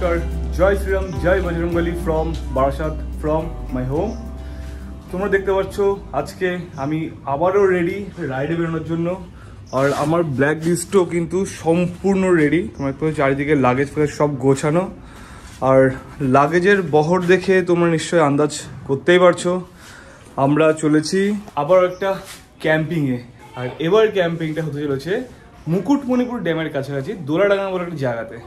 নমস্কার, জয় শ্রীরাম, জয় Bajrangbali from Barasat, from my home. তোমরা দেখতে পাচ্ছ আজকে আমি আবারও রেডি রাইডে বেরোনোর জন্য। আর আমার ব্ল্যাক লিস্টও কিন্তু সম্পূর্ণ রেডি। তোমরা একটু চারিদিকে লাগেজ ফেলে সব গোছানো। আর লাগেজের বহর দেখে তোমরা নিশ্চয়ই আন্দাজ করতেই পারছো আমরা চলেছি আবার একটা ক্যাম্পিংয়ে। আর এবার ক্যাম্পিংটা হতে চলেছে মুকুটমণিপুর ড্যামের কাছাকাছি দোলাডাঙ্গা বলে একটা জায়গাতে।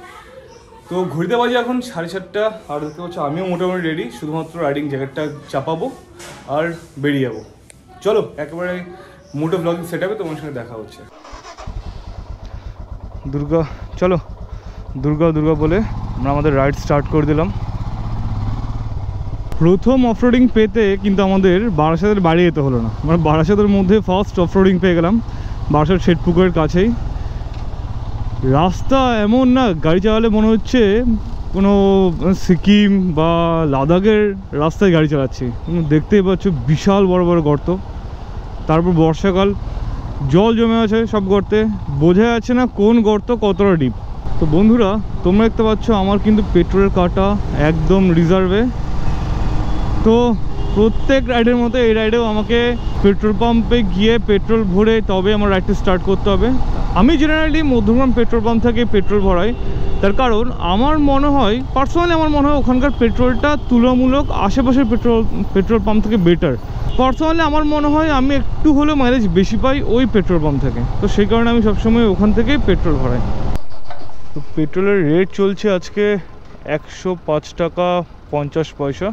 তো ঘুরতে বাজে এখন 7:30, আর দেখতে পাচ্ছ আমিও মোটামুটি রেডি, শুধুমাত্র রাইডিং জ্যাকেটটা চাপাবো আর বেরিয়ে যাবো। চলো একেবারে মোটো ব্লগিং সেট আপে তোমার সঙ্গে দেখা হচ্ছে। চলো দুর্গা বলে আমরা আমাদের রাইড স্টার্ট করে দিলাম। প্রথম অফরোডিং পেতে কিন্তু আমাদের বারাসাতের বাড়ি যেতে হলো না, আমরা বারাসাতের মধ্যে ফার্স্ট অফরোডিং পেয়ে গেলাম বারাসাত শেঠপুকুরের কাছেই। রাস্তা এমন না, গাড়ি চালালে মনে হচ্ছে কোনো সিকিম বা লাদাখের রাস্তায় গাড়ি চালাচ্ছি। দেখতেই পাচ্ছ বিশাল বড় বড় গর্ত, তারপর বর্ষাকাল, জল জমে আছে সব গর্তে, বোঝা যাচ্ছে না কোন গর্ত কতটা ডিপ। তো বন্ধুরা তোমরা দেখতে পাচ্ছ আমার কিন্তু পেট্রোলের কাটা একদম রিজার্ভে। তো প্রত্যেক রাইডের মতো এই রাইডেও আমাকে পেট্রোল পাম্পে গিয়ে পেট্রোল ভরে তবে আমার রাইডটা স্টার্ট করতে হবে। আমি জেনারেলি মধ্যমগ্রাম পেট্রোল পাম্প থেকে পেট্রোল ভরাই, তার কারণ আমার মনে হয় পার্সোনালি ওখানকার পেট্রোলটা তুলনামূলক আশেপাশের পেট্রোল পাম্প থেকে বেটার। পার্সোনালি আমার মনে হয় আমি একটু হলেও মাইলেজ বেশি পাই ওই পেট্রোল পাম্প থেকে, তো সেই কারণে আমি সবসময় ওখান থেকেই পেট্রোল ভরাই। তো পেট্রোলের রেট চলছে আজকে 105 টাকা 50 পয়সা।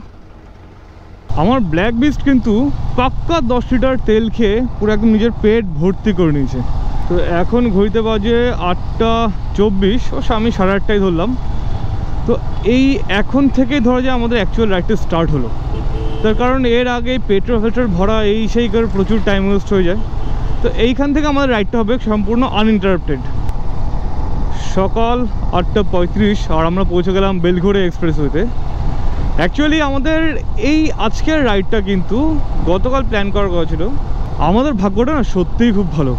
আমার ব্ল্যাক বিস্ট কিন্তু পাক্কা 10 লিটার তেল খেয়ে পুরো একদম নিজের পেট ভর্তি করে নিয়েছে। তো এখন ঘড়িতে বাজে 8:24, আমি 8:30 ধরলাম। তো এই এখন থেকে ধরা যায় আমাদের অ্যাকচুয়াল রাইডটা স্টার্ট হলো, তার কারণ এর আগে পেট্রোল ভরা এই সেই করে প্রচুর টাইম ওয়েস্ট হয়ে যায়। তো এইখান থেকে আমাদের রাইডটা হবে সম্পূর্ণ আনইন্টারাপ্টেড। সকাল 8:35 আর আমরা পৌঁছে গেলাম বেলঘড়ে এক্সপ্রেসওয়েতে। অ্যাকচুয়ালি আমাদের এই আজকের রাইডটা কিন্তু গতকাল প্ল্যান করা ছিল। আমাদের ভাগ্যটা না সত্যিই খুব ভালো,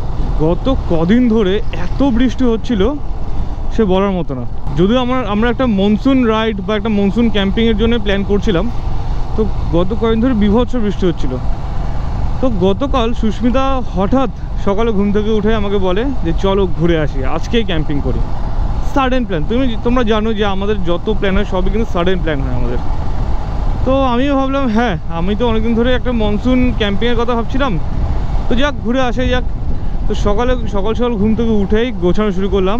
গত কদিন ধরে এত বৃষ্টি হচ্ছিল সে বলার মতো না। যদিও আমরা একটা মনসুন রাইড বা একটা মনসুন ক্যাম্পিংয়ের জন্য প্ল্যান করছিলাম, তো গত কদিন ধরে বীভৎস বৃষ্টি হচ্ছিল। তো গতকাল সুস্মিতা হঠাৎ সকালে ঘুম থেকে উঠে আমাকে বলে যে চলো ঘুরে আসি, আজকেই ক্যাম্পিং করি। সাডেন প্ল্যান, তোমরা জানো যে আমাদের যত প্ল্যান হয় সবই কিন্তু সাডেন প্ল্যান হয় আমাদের। তো আমিও ভাবলাম হ্যাঁ, আমি তো অনেকদিন ধরে একটা মনসুন ক্যাম্পিংয়ের কথা ভাবছিলাম, তো যাক ঘুরে আসে যাক। তো সকাল ঘুম থেকে উঠেই গোছানো শুরু করলাম।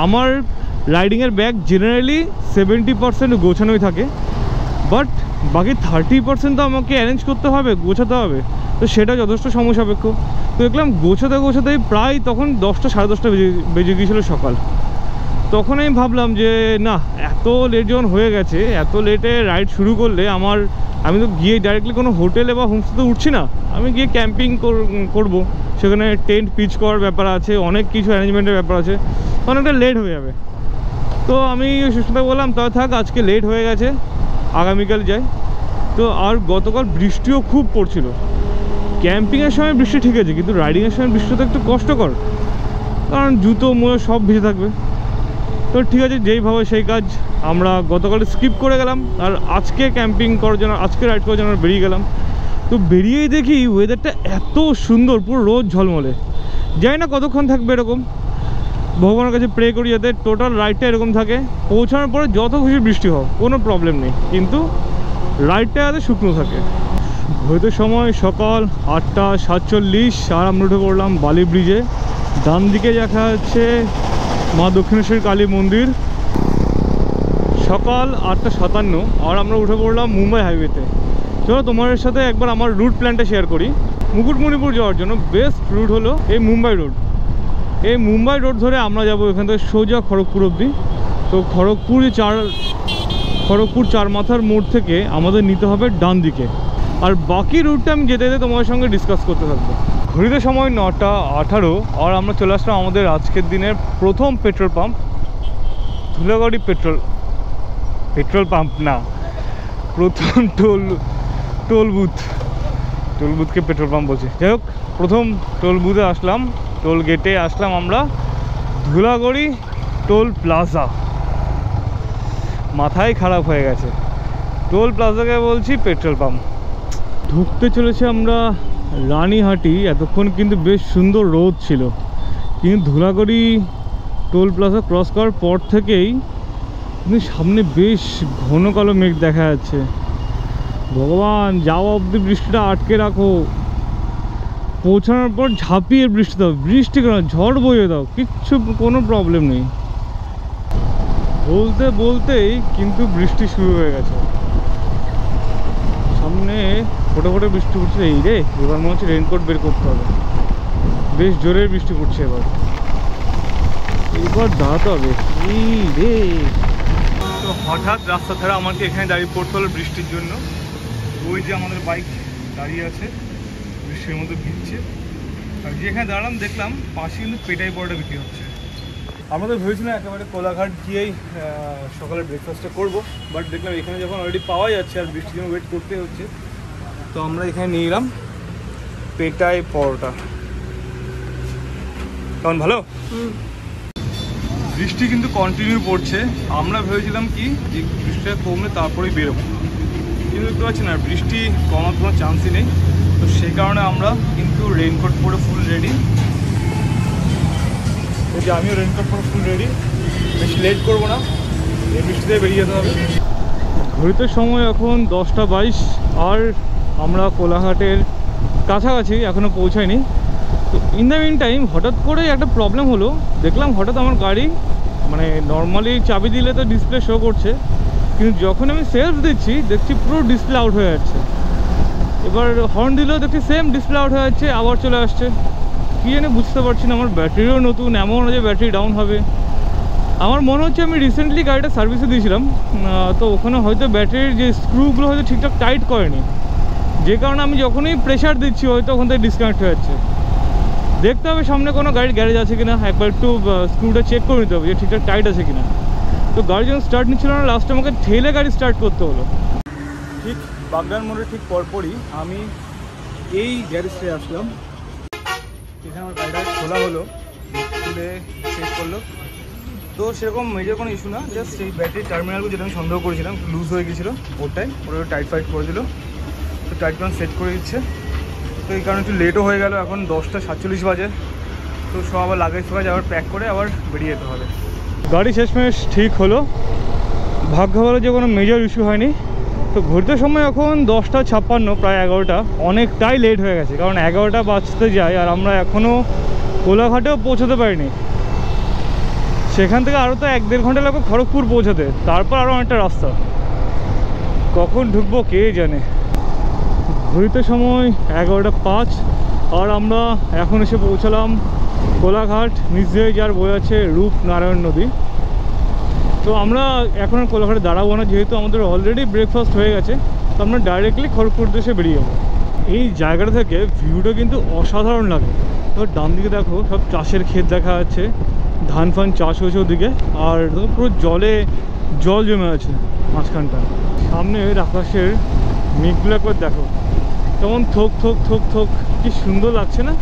আমার রাইডিংয়ের ব্যাগ জেনারেলি 70% গোছানোই থাকে, বাট বাকি 30% তো আমাকে অ্যারেঞ্জ করতে হবে, গোছাতে হবে। তো সেটা যথেষ্ট সময় সাপেক্ষ। তো দেখলাম গোছাতেই প্রায় তখন 10টা 10:30 বেজে গিয়েছিলো সকাল। তখন আমি ভাবলাম যে না, এত লেট যখন হয়ে গেছে, এত লেটে রাইড শুরু করলে আমি তো গিয়ে ডাইরেক্টলি কোনো হোটেলে বা হোমস্টেতে উঠছি না, আমি গিয়ে ক্যাম্পিং করব। সেখানে টেন্ট পিচ করার ব্যাপার আছে, অনেক কিছু অ্যারেঞ্জমেন্টের ব্যাপার আছে, অনেকটা লেট হয়ে যাবে। তো আমি সুস্মিতা বললাম তাহলে থাক, আজকে লেট হয়ে গেছে, আগামীকাল যাই। তো আর গতকাল বৃষ্টিও খুব পড়ছিল। ক্যাম্পিংয়ের সময় বৃষ্টি ঠিক আছে, কিন্তু রাইডিংয়ের সময় বৃষ্টিটা একটু কষ্টকর, কারণ জুতো মোজা সব ভিজে থাকবে। তো ঠিক আছে, যেইভাবে সেই কাজ। আমরা গতকাল স্কিপ করে গেলাম, আর আজকে ক্যাম্পিং করার জন্য, আজকে রাইড করার জন্য বেরিয়ে গেলাম। তো বেরিয়েই দেখি ওয়েদারটা এত সুন্দর, পুরো রোদ ঝলমলে। জানি না কতক্ষণ থাকবে এরকম, ভগবানের কাছে প্রে করি যাতে টোটাল রাইডটা এরকম থাকে। পৌঁছানোর পরে যত খুশি বৃষ্টি হোক কোনো প্রবলেম নেই, কিন্তু রাইডটা যাতে শুকনো থাকে। হয়তো সময় সকাল 8:47 আর আমরা উঠে পড়লাম বালি ব্রিজে। ডান দিকে দেখা যাচ্ছে মা দক্ষিণেশ্বরী কালী মন্দির। সকাল 8:57 আর আমরা উঠে পড়লাম মুম্বাই হাইওয়েতে। চলো তোমাদের সাথে একবার আমার রুট প্ল্যানটা শেয়ার করি। মুকুটমণিপুর যাওয়ার জন্য বেস্ট রুট হলো এই মুম্বাই রোড। এই মুম্বাই রোড ধরে আমরা যাব এখান থেকে সোজা খড়গপুর অবধি। তো খড়গপুর চার মাথার মোড় থেকে আমাদের নিতে হবে ডান দিকে, আর বাকি রুটটা আমি যেতে যেতে তোমাদের সঙ্গে ডিসকাস করতে থাকবো। ঘড়িতে সময় 9:18 আর আমরা চলে আসলাম আমাদের আজকের দিনের প্রথম petrol pump, Dhulagori petrol pump না, প্রথম টোল বুথকে পেট্রোল পাম্প বলছি। যাই হোক, প্রথম টোল বুথে আসলাম, টোল গেটে আসলাম আমরা, ধুলাগড়ি টোল প্লাজা। মাথায় খারাপ হয়ে গেছে। টোল প্লাজাকে বলছি পেট্রোল পাম্প। ঢুকতে চলেছে আমরা রানীহাটি। এতক্ষণ কিন্তু বেশ সুন্দর রোদ ছিল, কিন্তু ধুলাগড়ি টোল প্লাজা ক্রস করার পর থেকেই কিন্তু সামনে বেশ ঘন কালো মেঘ দেখা যাচ্ছে। ভগবান, যাওয়া অবধি বৃষ্টিটা আটকে রাখো, পৌঁছানোর পর ঝাঁপিয়ে বৃষ্টি দাও। বৃষ্টি কেন, ঝড় বইয়ে দাও, কিচ্ছু কোনো প্রবলেম নেই। বলতে বলতেই কিন্তু বৃষ্টি শুরু হয়ে গেছে। সামনে ফোটো ফোটো বৃষ্টি পড়ছে। এই রে, এবার মনে হচ্ছে রেনকোট বের করতে হবে। বেশ জোরে বৃষ্টি পড়ছে এবার দাঁড়াতে হবে। এই রে, তো হঠাৎ রাস্তা ধারে আমাকে এখানে দাঁড়িয়ে পড়তে হলো বৃষ্টির জন্য। ওই যে আমাদের বাইক দাঁড়িয়ে আছে, বৃষ্টির মধ্যে ভিজছে। আর যেখানে দাঁড়ালাম দেখলাম পাশে কিন্তু পেটাই পরোটা বিক্রি হচ্ছে। আমরা তো ভেবেছিলাম একেবারে কোলাঘাট গিয়েই সকালে ব্রেকফাস্টটা করবো, বাট দেখলাম এখানে যখন অলরেডি পাওয়া যাচ্ছে আর বৃষ্টির জন্য ওয়েট করতে হচ্ছে, তো আমরা এখানে নিয়ে এলাম পেটাই পরোটা। কেমন, ভালো? বৃষ্টি কিন্তু কন্টিনিউ পড়ছে। আমরা ভেবেছিলাম কি যে বৃষ্টিটা কমলে তারপরেই বেরোবো, কিন্তু দেখতে পাচ্ছি না বৃষ্টি কমার কোনো চান্সই নেই। তো সেই কারণে আমরা কিন্তু রেইনকোট পরে ফুল রেডি। এই যে আমিও রেইনকোট পরে ফুল রেডি, বেশি লেট করবো না, এই বৃষ্টিতে বেরিয়ে যেতে হবে। ঘড়িতে সময় এখন 10টা 22, আর আমরা কোলাঘাটের কাছাকাছি এখনও পৌঁছাইনি। তো ইন দ্য মিন টাইম হঠাৎ করে একটা প্রবলেম হলো। দেখলাম হঠাৎ আমার গাড়ি, মানে নর্মালি চাবি দিলে তো ডিসপ্লে শো করছে, কিন্তু যখন আমি সেলফ দিচ্ছি দেখছি পুরো ডিসপ্লে আউট হয়ে যাচ্ছে। এবার হর্ন দিলেও দেখছি সেম ডিসপ্লে আউট হয়ে যাচ্ছে, আবার চলে আসছে। কী জানি বুঝতে পারছি না। আমার ব্যাটারিও নতুন, এমন যে ব্যাটারি ডাউন হবে। আমার মনে হচ্ছে আমি রিসেন্টলি গাড়িটা সার্ভিসে দিয়েছিলাম, তো ওখানে হয়তো ব্যাটারির যে স্ক্রুগুলো হয়তো ঠিকঠাক টাইট করেনি, যে কারণে আমি যখনই প্রেশার দিচ্ছি হয়তো ওখান থেকে ডিসকানেক্ট হয়ে যাচ্ছে। দেখতে হবে সামনে কোনো গাড়ির গ্যারেজ আছে কিনা, একবার একটু স্ক্রুটা চেক করে নিতে হবে যে ঠিকঠাক টাইট আছে কিনা। তো গাড়ি যখন স্টার্ট নিচ্ছিল না, লাস্টে আমাকে ঠেলে গাড়ি স্টার্ট করতে হলো। ঠিক বাগদান মোড়ের ঠিক পরপরই আমি এই গ্যারেজটায় আসলাম। এখানে আমার গাড়িটা খোলা হলো, খুলে চেক করলো, তো সেরকম মেজর কোনো ইস্যু না। জাস্ট এই ব্যাটারি টার্মিনালগুলো যেটা আমি সন্দেহ করেছিলাম লুজ হয়ে গেছিলো, ওটা টাইট ফাইট করে দিল। তো টাইট প্যান সেট করে দিচ্ছে। তো এই কারণে একটু লেটও হয়ে গেল। এখন 10টা 47 বাজে। তো সব আবার লাগেজ ফাগেজ আবার প্যাক করে আবার বেরিয়ে যেতে হবে। গাড়ি শেষমেশ ঠিক হলো, ভাগ্য ভালো যে কোনো মেজর ইস্যু হয়নি। তো ঘুরতে সময় এখন 10টা 56, প্রায় 11টা। অনেকটাই লেট হয়ে গেছে, কারণ 11টা বাজতে যায় আর আমরা এখনও কোলাঘাটেও পৌঁছাতে পারিনি। সেখান থেকে আরও তো 1-1.5 ঘন্টা লাগবে খড়গপুর পৌঁছাতে, তারপর আরও অনেকটা রাস্তা। কখন ঢুকবো কে জানে। ঘুরতে সময় 11টা 5, আর আমরা এখন এসে পৌঁছালাম কোলাঘাট। নিচ দিয়ে যার বয়ে আছে রূপনারায়ণ নদী। তো আমরা এখন আর কোলাঘাটে দাঁড়াবো না, যেহেতু আমাদের অলরেডি ব্রেকফাস্ট হয়ে গেছে। তো আমরা ডাইরেক্টলি খড়গপুর দেশে বেরিয়ে যাবো। এই জায়গাটা থেকে ভিউটা কিন্তু অসাধারণ লাগে। তো ডান দিকে দেখো সব চাষের ক্ষেত দেখা যাচ্ছে, ধান ফান চাষ হয়েছে ওদিকে, আর পুরো জল জমে আছে মাঝখানটা। সামনে আকাশের মেঘগুলো একবার দেখো, কেমন থোক থোক থোক থোক, কি সুন্দর লাগছে না?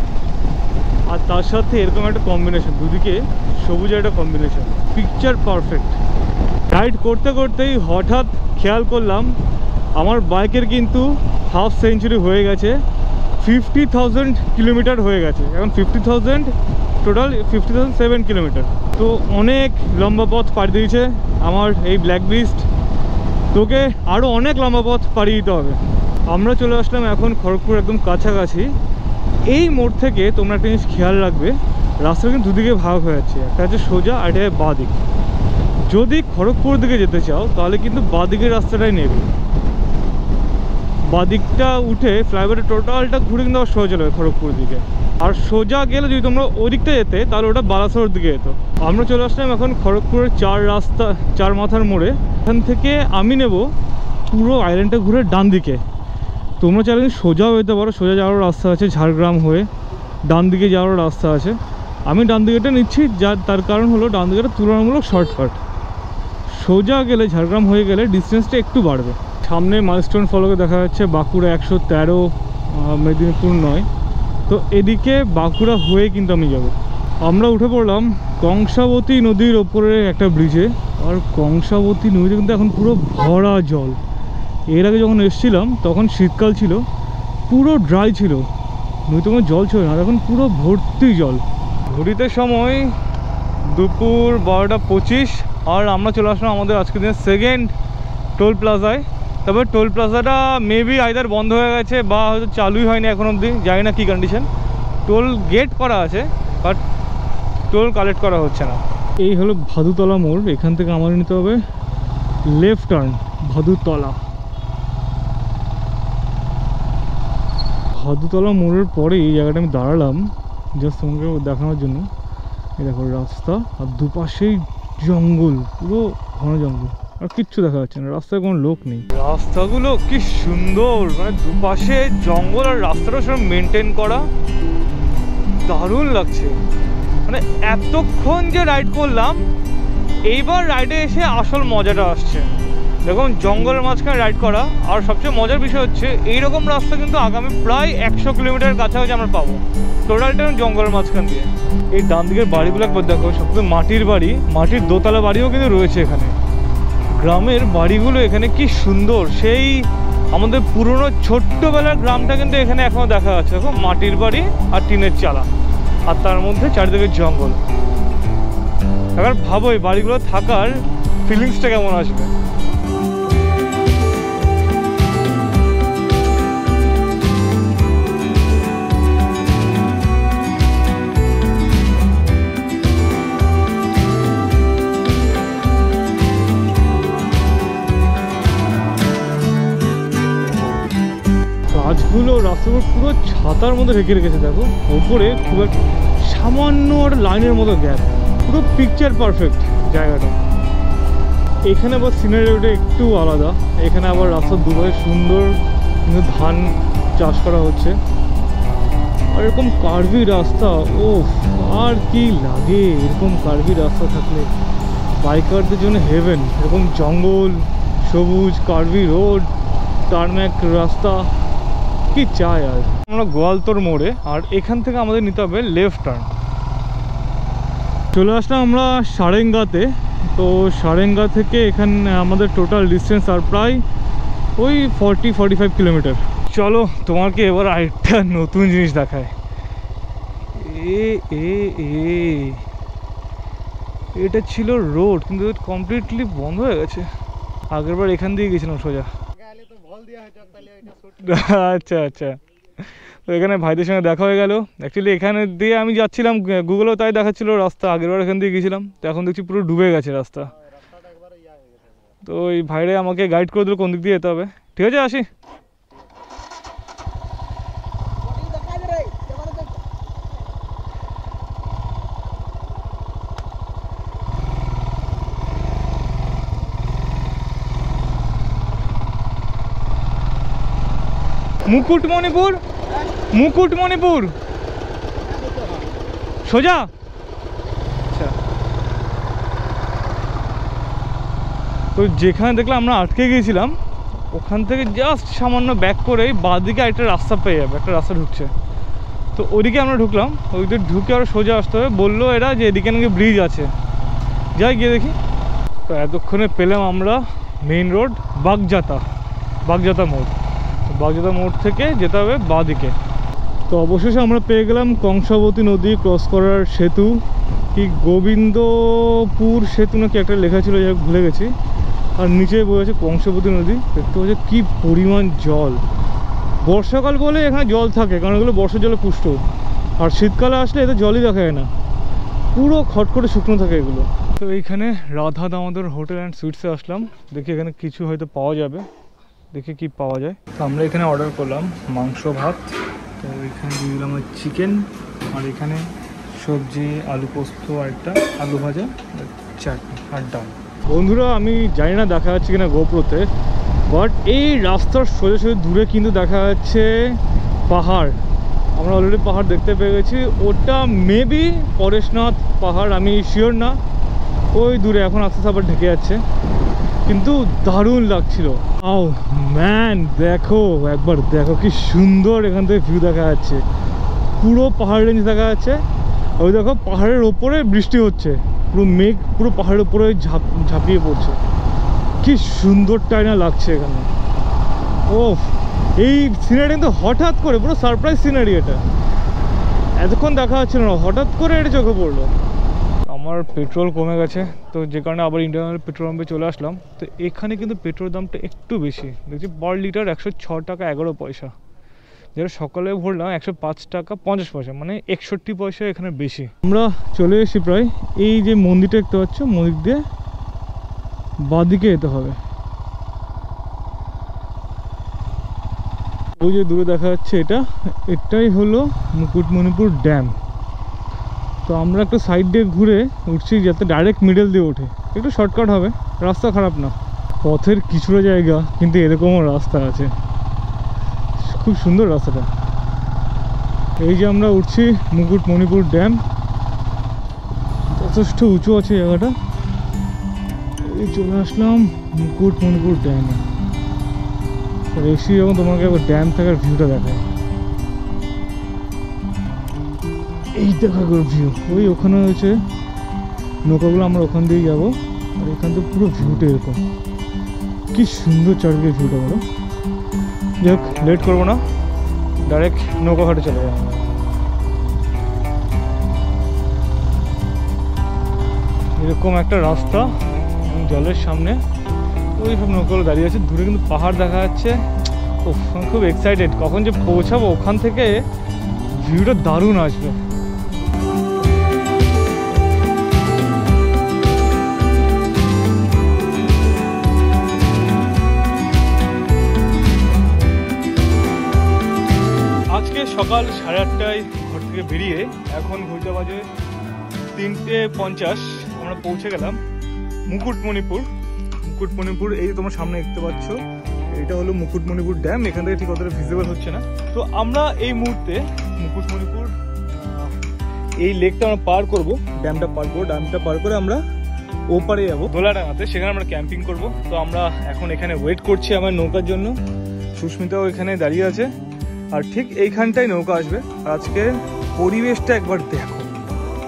আর তার সাথে এরকম একটা কম্বিনেশন, দুদিকে সবুজ একটা কম্বিনেশন, পিকচার পারফেক্ট। রাইড করতে করতেই হঠাৎ খেয়াল করলাম আমার বাইকের কিন্তু হাফ সেঞ্চুরি হয়ে গেছে। 50,000 কিলোমিটার হয়ে গেছে এখন। 50,000 টোটাল, 50,007 কিলোমিটার। তো অনেক লম্বা পথ পাড়ি দিয়েছে আমার এই ব্ল্যাক বিস্ট। তোকে আরও অনেক লম্বা পথ পাড়ি দিতে হবে। আমরা চলে আসলাম এখন খড়গপুর একদম কাছাকাছি। এই মোড় থেকে তোমরা একটা জিনিস খেয়াল রাখবে, রাস্তা কিন্তু দুদিকে ভাগ হয়ে যাচ্ছে, একটা হচ্ছে সোজা আর একটা বাঁ দিক। যদি খড়গপুর দিকে যেতে চাও তাহলে কিন্তু বাঁ দিকের রাস্তাটাই নেবে। বাঁ দিকটা উঠে ফ্লাইওভারের টোটালটা ঘুরে কিন্তু আবার সোজা চলে যাবে খড়গপুর দিকে। আর সোজা গেলে যদি তোমরা ওই দিকটা যেতে তাহলে ওটা বালাসোর দিকে যেত। আমরা চলে আসলাম এখন খড়গপুরের 4 মাথার মোড়ে। এখান থেকে আমি নেব পুরো আইল্যান্ডটা ঘুরে ডান দিকে। তোমরা চাইলে সোজাও যেতে পারো, সোজা যাওয়ার রাস্তা আছে ঝাড়গ্রাম হয়ে, ডান দিকে যাওয়ার রাস্তা আছে। আমি ডান দিকেটা নিচ্ছি, তার কারণ হলো ডান দিকেটা তুলনামূলক শর্টকাট। সোজা গেলে ঝাড়গ্রাম হয়ে গেলে ডিস্টেন্সটা একটু বাড়বে। সামনে মাইলস্টোন ফলকে দেখা যাচ্ছে বাঁকুড়া 113, মেদিনীপুর 9। তো এদিকে বাঁকুড়া হয়ে কিন্তু আমি যাব। আমরা উঠে পড়লাম কংসাবতী নদীর ওপরে একটা ব্রিজে, আর কংসাবতী নদীতে কিন্তু এখন পুরো ভরা জল। এর আগে যখন এসেছিলাম তখন শীতকাল ছিল, পুরো ড্রাই ছিল, নদীতে কোনো জল ছিল না, এখন পুরো ভর্তি জল। ঘড়িতে সময় দুপুর 12:25, আর আমরা চলে আসলাম আমাদের আজকের দিনের সেকেন্ড টোল প্লাজায়। তবে টোল প্লাজাটা মেবি আইদার বন্ধ হয়ে গেছে বা হয়তো চালুই হয়নি এখন অবধি, জানি না কী কন্ডিশন। টোল গেট করা আছে বাট টোল কালেক্ট করা হচ্ছে না। এই হলো ভাদুতলা মোড়, এখান থেকে আমাদের নিতে হবে লেফট টার্ন ভাদুতলা। ভাদুতলা মোড়ের পরে এই জায়গাটা আমি দাঁড়ালাম জাস্ট তোমাকে দেখানোর জন্য। এই দেখো রাস্তা, আর দুপাশেই জঙ্গল, পুরো ঘন জঙ্গল, আর কিচ্ছু দেখা যাচ্ছে না, রাস্তায় কোনো লোক নেই। রাস্তাগুলো কি সুন্দর, মানে দুপাশে জঙ্গল আর রাস্তাটা সব মেনটেন করা, দারুণ লাগছে। মানে এতক্ষণ যে রাইড করলাম, এইবার রাইডে এসে আসল মজাটা আসছে। দেখুন জঙ্গলের মাঝখানে রাইড করা, আর সবচেয়ে মজার বিষয় হচ্ছে এইরকম রাস্তা কিন্তু আগামী প্রায় 100 কিলোমিটার কাছাকাছি আমরা পাবো, টোটালটা জঙ্গলের মাঝখান দিয়ে। এই ডান দিকের বাড়িগুলো একবার দেখো, সব মাটির বাড়ি, মাটির দোতলা বাড়িও কিন্তু রয়েছে এখানে। গ্রামের বাড়িগুলো এখানে কি সুন্দর, সেই আমাদের পুরনো ছোট্টবেলার গ্রামটা কিন্তু এখানে এখনো দেখা যাচ্ছে। দেখো মাটির বাড়ি আর টিনের চালা, আর তার মধ্যে চারিদিকে জঙ্গল। এবার ভাবো এই বাড়িগুলো থাকার ফিলিংসটা কেমন আসবে। গাছগুলো রাস্তাগুলো পুরো ছাতার মধ্যে রেখে রেখেছে। দেখো ওপরে খুব একটা সামান্য একটা লাইনের মতো গ্যাপ, পুরো পিকচার পারফেক্ট জায়গাটা। এখানে আবার সিনারিটা একটু আলাদা, এখানে আবার রাস্তার দুপাশে সুন্দর কিন্তু ধান চাষ করা হচ্ছে, আর এরকম কার্ভি রাস্তা, ও আর কি লাগে এরকম কার্ভি রাস্তা থাকলে, বাইকারদের জন্য হেভেন। এরকম জঙ্গল, সবুজ, কার্ভি রোড, টারম্যাক রাস্তা, কি চাই আর। আমরা গোয়ালতোর মোড়ে, আর এখান থেকে আমাদের নিতে হবে লেফট টার্ন। চলে আসলাম আমরা সারেঙ্গাতে। তো সারেঙ্গা থেকে এখানে আমাদের টোটাল ডিস্টেন্স আর প্রায় ওই 40-45 কিলোমিটার। চলো তোমাকে এবার আরেকটা নতুন জিনিস দেখায়। এটা ছিল রোড, কিন্তু কমপ্লিটলি বন্ধ হয়ে গেছে। আগের বার এখান দিয়ে গেছিলাম সোজা। আচ্ছা আচ্ছা, তো এখানে ভাইদের সঙ্গে দেখা হয়ে গেল। অ্যাকচুয়ালি এখানে দিয়ে আমি যাচ্ছিলাম, গুগলেও তাই দেখাচ্ছিল রাস্তা, আগেরবার এখান দিয়ে গেছিলাম, তো এখন দেখছি পুরো ডুবে গেছে রাস্তা। তো এই ভাইরে আমাকে গাইড করে দিল কোন দিক দিয়ে যেতে হবে। ঠিক আছে, আসি। মুকুটমণিপুর, মুকুটমণিপুর সোজা। আচ্ছা, তো যেখানে দেখলাম আমরা আটকে গিয়েছিলাম, ওখান থেকে জাস্ট সামান্য ব্যাক করেই বাঁদিকে একটা রাস্তা পেয়ে যাবে, একটা রাস্তা ঢুকছে। তো ওইদিকে আমরা ঢুকলাম, ওইদিকে ঢুকে আরও সোজা আসতে হবে। বললো এরা যে এদিকে নাকি ব্রিজ আছে, যাই গিয়ে দেখি। তো এতক্ষণে পেলাম আমরা মেইন রোড বাগজাতা মোড়। বাগজাতা মোড় থেকে যেতে হবে বাঁদিকে। তো অবশেষে আমরা পেয়ে গেলাম কংসাবতী নদী ক্রস করার সেতু, কি গোবিন্দপুর সেতু নাকি একটা লেখা ছিল, যাই ভুলে গেছি। আর নিচে বলেছে কংসাবতী নদী। দেখতে পাচ্ছি কী পরিমাণ জল। বর্ষাকাল বলে এখানে জল থাকে, কারণ এগুলো বর্ষার জলে পুষ্ট। আর শীতকালে আসলে এতে জলই দেখা যায় না, পুরো খটখটে শুকনো থাকে এগুলো। তো এইখানে রাধা দামোদর হোটেল অ্যান্ড সুইটসে আসলাম, দেখি এখানে কিছু হয়তো পাওয়া যাবে, দেখি কি পাওয়া যায়। তো আমরা এখানে অর্ডার করলাম মাংস ভাত, তো এখানে দিয়ে দিলাম চিকেন, আর এখানে সবজি, আলু পোস্ত, আর একটা আলু ভাজা, চাটনি আর ডাল। বন্ধুরা আমি জানি না দেখা যাচ্ছে কিনা গোপ্রোতে, বাট এই রাস্তার সোজা সোজা দূরে কিন্তু দেখা যাচ্ছে পাহাড়। আমরা অলরেডি পাহাড় দেখতে পেয়ে গেছি, ওটা মেবি পরেশনাথ পাহাড়, আমি শিওর না। ওই দূরে এখন আস্তে আস্তে আবার ঢেকে যাচ্ছে, কিন্তু দারুণ লাগছিল। আও ম্যান, দেখো একবার, দেখো কি সুন্দর এখান থেকে ভিউ দেখা যাচ্ছে, পুরো পাহাড় রেঞ্জ দেখা যাচ্ছে। ওই দেখো পাহাড়ের ওপরে বৃষ্টি হচ্ছে, পুরো মেঘ পুরো পাহাড়ের উপরে ঝাঁপিয়ে পড়ছে। কি সুন্দরটাই না লাগছে এখানে। ও এই সিনারি কিন্তু হঠাৎ করে পুরো সারপ্রাইজ সিনারি, এটা এতক্ষণ দেখা যাচ্ছিল না, হঠাৎ করে এটা চোখে পড়লো। আমার পেট্রোল কমে গেছে, তো যে কারণে আবার ইন্ডিয়ান পেট্রোল পাম্পে চলে আসলাম। তো এখানে কিন্তু পেট্রোল দামটা একটু বেশি দেখছি, পার লিটার 106 টাকা 11 পয়সা, যেটা সকালে ভরলাম 105 টাকা 50 পয়সা, মানে 61 পয়সা এখানে বেশি। আমরা চলে এসেছি প্রায়, এই যে মন্দিরটা দেখতে পাচ্ছ, মন্দির দিয়ে বাঁদিকে যেতে হবে। ওই যে দূরে দেখা যাচ্ছে এটাই হলো মুকুটমণিপুর ড্যাম। তো আমরা একটা সাইড দিয়ে ঘুরে উঠছি যাতে ডাইরেক্ট মিডল দিয়ে ওঠে, একটু শর্টকাট হবে, রাস্তা খারাপ না। পথের কিছুটা জায়গা কিন্তু এরকমও রাস্তা আছে, খুব সুন্দর রাস্তাটা। এই যে আমরা উঠছি মুকুটমণিপুর ড্যাম, যথেষ্ট উঁচু আছে জায়গাটা। এই চলে আসলাম মুকুটমণিপুর ড্যামে। এসি যখন তোমাকে একবার ড্যাম থাকার ভিউটা দেখায়, এই দেখা করে ভিউ। ওই ওখানে হচ্ছে নৌকাগুলো, আমরা ওখান দিয়েই যাবো। আর এখান থেকে পুরো ভিউটা এরকম, কি সুন্দর চারদিকে ভিউটা বলো। যাক লেট করবো না, ডাইরেক্ট নৌকা ঘাটে চলে যাবো। এরকম একটা রাস্তা জলের সামনে, ওই সব নৌকাগুলো দাঁড়িয়ে আছে, দূরে কিন্তু পাহাড় দেখা যাচ্ছে। ও খুব এক্সাইটেড, কখন যে পৌঁছাবো ওখান থেকে, ভিউটা দারুণ আসবে। আজকে সকাল 8:30টায় ঘর থেকে বেরিয়ে এখন ঘড়িটা বাজে 3:50, আমরা পৌঁছে গেলাম মুকুটমণিপুর। মুকুটমণিপুর এই তোমার সামনে দেখতে পাচ্ছ, এটা হলো মুকুটমণিপুর ড্যাম। এখান থেকে ঠিক অতটা ভিজিবল হচ্ছে না। তো আমরা এই মুহূর্তে মুকুটমণিপুর এই লেকটা আমরা পার করব, ড্যামটা পার করবো। ড্যামটা পার করে আমরা ওপারে যাবো দোলাডাঙ্গাতে, সেখানে আমরা ক্যাম্পিং করব। তো আমরা এখন এখানে ওয়েট করছি আমার নৌকার জন্য। সুস্মিতাও এখানে দাঁড়িয়ে আছে, আর ঠিক এইখানটাই নৌকা আসবে। আর আজকে পরিবেশটা একবার দেখো,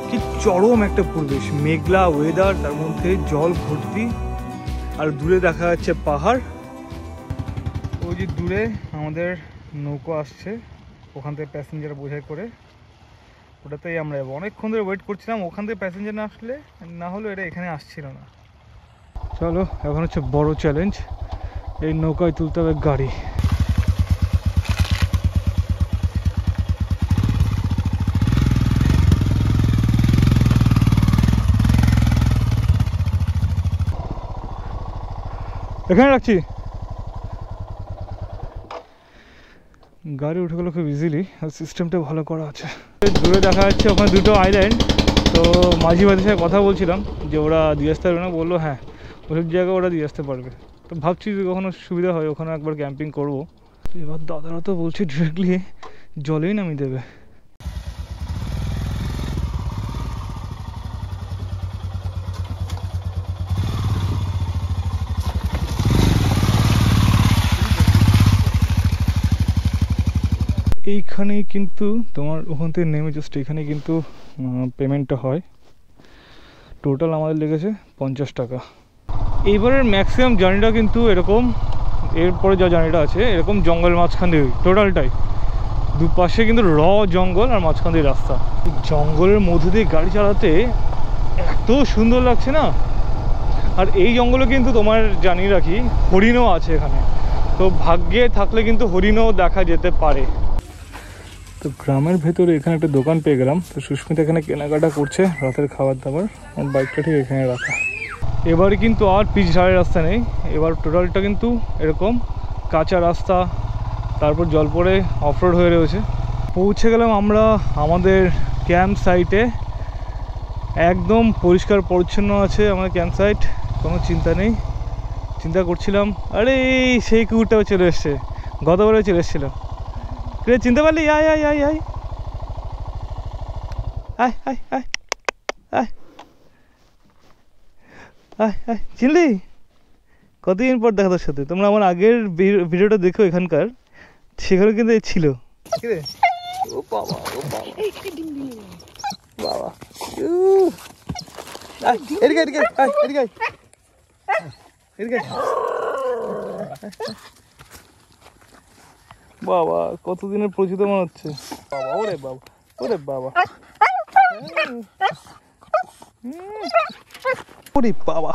কি চরম একটা পরিবেশ, মেঘলা ওয়েদার, তার মধ্যে জল ভর্তি, আর দূরে দেখা যাচ্ছে পাহাড়। ওই যে দূরে আমাদের নৌকা আসছে, ওখান থেকে প্যাসেঞ্জার বোঝাই করে, ওটাতেই আমরা যাবো। অনেকক্ষণ ধরে ওয়েট করছিলাম, ওখান থেকে প্যাসেঞ্জার না আসলে, না হলে এটা এখানে আসছিল না। চলো এখন হচ্ছে বড় চ্যালেঞ্জ, এই নৌকায় তুলতে হবে গাড়ি। এখানে রাখছি, গাড়ি উঠে গেলো খুব ইজিলি, আর সিস্টেমটা ভালো করা আছে। দূরে দেখা যাচ্ছে ওখানে দুটো আইল্যান্ড। তো মাঝি ভাইদের সাথে কথা বলছিলাম যে ওরা দিয়ে আসতে পারবে না, বললো হ্যাঁ ওসব জায়গায় ওরা দিয়ে আসতে পারবে। তো ভাবছি যদি কখনো সুবিধা হয় ওখানে একবার ক্যাম্পিং করবো। এবার দাদারা তো বলছে ডিরেক্টলি জলেই নামিয়ে দেবে। এইখানেই কিন্তু তোমার ওখান থেকে নেমে জাস্ট এখানে কিন্তু পেমেন্টটা হয়। টোটাল আমাদের লেগেছে 50 টাকা। এইবারের ম্যাক্সিমাম জার্নিটা কিন্তু এরকম, এরপরে যা জার্নিটা আছে এরকম জঙ্গল মাঝখান দিয়ে, টোটালটাই দুপাশে কিন্তু জঙ্গল আর মাঝখান দিয়ে রাস্তা। জঙ্গলের মধ্যে দিয়ে গাড়ি চালাতে এত সুন্দর লাগছে না। আর এই জঙ্গলে কিন্তু তোমার জানিয়ে রাখি হরিণও আছে এখানে, তো ভাগ্যে থাকলে কিন্তু হরিণও দেখা যেতে পারে। তো গ্রামের ভেতরে এখানে একটা দোকান পেয়ে গেলাম। তো সুস্মিতা এখানে কেনাকাটা করছে রাতের খাবার দাবার। আমার বাইকটা ঠিক এখানে রাখা। এবারে কিন্তু আর পিচ ঢালের রাস্তা নেই, এবার টোটালটা কিন্তু এরকম কাঁচা রাস্তা, তারপর জল পড়ে অফরোড হয়ে রয়েছে। পৌঁছে গেলাম আমরা আমাদের ক্যাম্প সাইটে, একদম পরিষ্কার পরিচ্ছন্ন আছে আমাদের ক্যাম্প সাইট, কোনো চিন্তা নেই। চিন্তা করছিলাম আরে সেই কুকুরটাও চলে এসছে, গতবারে চলে এসেছিলো। চিনতে পারলি? আয় আয় আয় আয় আয় আয় আয় আয় আয় আয়, চিনলি? কতদিন পর দেখা তোর সাথে। তোমরা আমার আগের ভিডিওটা দেখো এখানকার, সেখানে কিন্তু ছিল। ও বাবা ও বাবা বাবা, এদিকে এদিকে এদিকে এদিকে। বাবা কতদিনের পরিচিত মনে হচ্ছে। বাবা ওরে বাবা ওরে বাবা ওরে বাবা।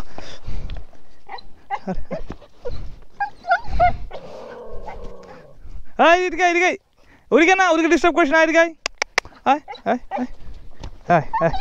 এদিকে এদিকে ওদিকে না, ওদিকে ডিস্টার্ব করিস না, এদিকে আয় আয় আয় আয় আয়।